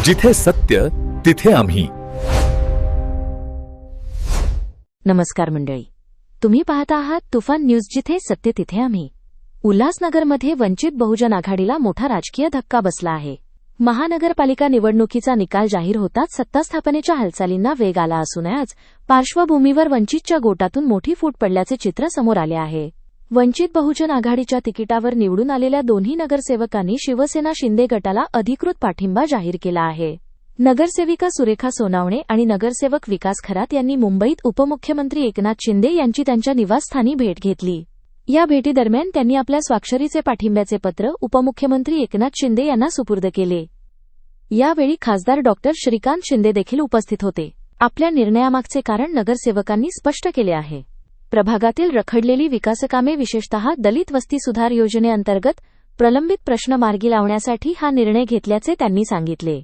जिथे सत्य तिथे आम्ही. नमस्कार मंडळी, तुम्ही पाहता आहात तुफान न्यूज, जिथे सत्य तिथे आम्ही. उल्हासनगरमध्ये वंचित बहुजन आघाडीला मोठा राजकीय धक्का बसला आहे. महानगरपालिका निवडणुकीचा निकाल जाहीर होताच सत्तास्थापनेच्या हालचालींना वेग आला असून आज पार्श्वभूमीवर वंचितच्या गोटातून मोठी फूट पडल्याचे चित्र समोर आले आहे. वंचित बहुजन आघाडीच्या तिकिटावर निवडून आलेल्या दोन्ही नगरसेवकांनी शिवसेना शिंदे गटाला अधिकृत पाठिंबा जाहीर केला आहे. नगरसेविका सुरेखा सोनावणे आणि नगरसेवक विकास खरात यांनी मुंबईत उपमुख्यमंत्री एकनाथ शिंदे यांची त्यांच्या निवासस्थानी भेट घेतली. या भेटीदरम्यान त्यांनी आपल्या स्वाक्षरीचे पाठिंब्याचे पत्र उपमुख्यमंत्री एकनाथ शिंदे यांना सुपूर्द केले. यावेळी खासदार डॉक्टर श्रीकांत शिंदे देखील उपस्थित होते. आपल्या निर्णयामागचे कारण नगरसेवकांनी स्पष्ट केले आहे. प्रभागातील रखडलेली विकासकामे, विशेषतः दलित वस्ती सुधार योजनेअंतर्गत प्रलंबित प्रश्न मार्गी लावण्यासाठी हा निर्णय घेतल्याचे त्यांनी सांगितले.